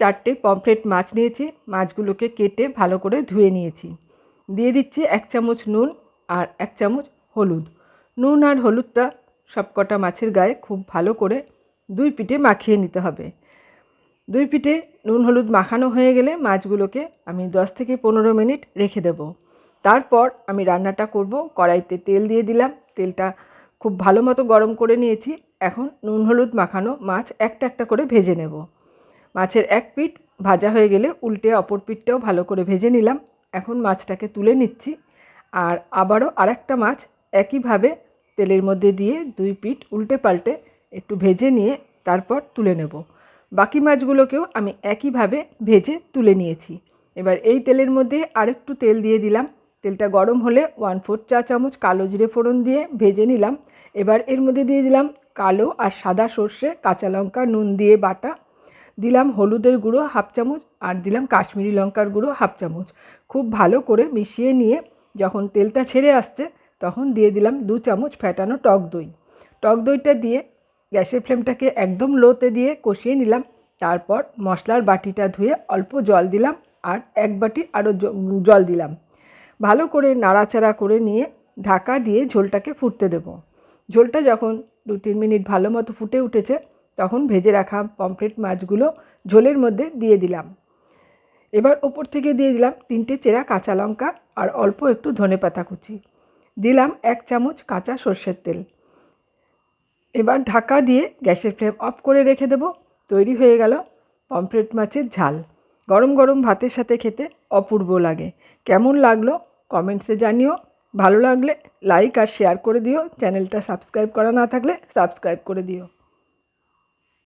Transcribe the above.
4টে pomfret মাছ নিয়েছি। মাছগুলোকে কেটে ভালো করে ধুয়ে নিয়েছি। দিয়ে দিচ্ছি 1 চামচ নুন আর 1 চামচ হলুদ। নুন আর হলুদটা সবকটা মাছের গায়ে খুব ভালো করে 2 পিঠে মাখিয়ে নিতে হবে। 2 পিঠে নুন হলুদ মাখানো হয়ে গেলে মাছগুলোকে আমি 10 থেকে 15 মিনিট রেখে দেব। তারপর আমি রান্নাটা করব। কড়াইতে তেল দিয়ে দিলাম। তেলটা খুব ভালো মতো গরম করে নিয়েছি। এখন নুন হলুদ মাখানো মাছ একটা একটা করে ভেজে নেব। মাছের এক পিঠ ভাজা হয়ে গেলে উল্টে অপর পিঠটাও ভালো করে ভেজে নিলাম। এখন মাছটাকে তুলে নিচ্ছি আর আবারও আরেকটা মাছ একইভাবে তেলের মধ্যে দিয়ে 2 পিঠ উল্টে পাল্টে একটু ভেজে নিয়ে তারপর তুলে নেব। বাকি মাছগুলোকেও আমি একইভাবে ভেজে তুলে নিয়েছি। এবার এই তেলের মধ্যে আরেকটু তেল দিয়ে দিলাম। তেলটা গরম হলে 1/4 চা চামচ কালো জিরে ফোড়ন দিয়ে ভেজে নিলাম। এবার এর মধ্যে দিয়ে দিলাম কালো আর সাদা সর্ষে, কাঁচা লঙ্কা নুন দিয়ে বাটা, দিলাম হলুদের গুঁড়ো 1/2 চামচ আর দিলাম কাশ্মীরি লঙ্কার গুঁড়ো 1/2 চামচ। খুব ভালো করে মিশিয়ে নিয়ে যখন তেলটা ছেড়ে আসছে তখন দিয়ে দিলাম 2 চামচ ফ্যাটানো টক দই। টক দইটা দিয়ে গ্যাসের ফ্লেমটাকে একদম লোতে দিয়ে কষিয়ে নিলাম। তারপর মশলার বাটিটা ধুয়ে অল্প জল দিলাম আর 1 বাটি আরও জল দিলাম। ভালো করে নাড়াচাড়া করে নিয়ে ঢাকা দিয়ে ঝোলটাকে ফুটতে দেব। ঝোলটা যখন 2-3 মিনিট ভালো মতো ফুটে উঠেছে তখন ভেজে রাখা পমফ্রেট মাছগুলো ঝোলের মধ্যে দিয়ে দিলাম। এবার ওপর থেকে দিয়ে দিলাম 3টে চেরা কাঁচা লঙ্কা আর অল্প একটু ধনেপাতা কুচি। দিলাম 1 চামচ কাঁচা সর্ষের তেল। এবার ঢাকা দিয়ে গ্যাসের ফ্লেম অফ করে রেখে দেব। তৈরি হয়ে গেল পমফ্রেট মাছের ঝাল। গরম গরম ভাতের সাথে খেতে অপূর্ব লাগে। কেমন লাগলো কমেন্টসে জানিও। ভালো লাগলে লাইক আর শেয়ার করে দিও। চ্যানেলটা সাবস্ক্রাইব করা না থাকলে সাবস্ক্রাইব করে দিও।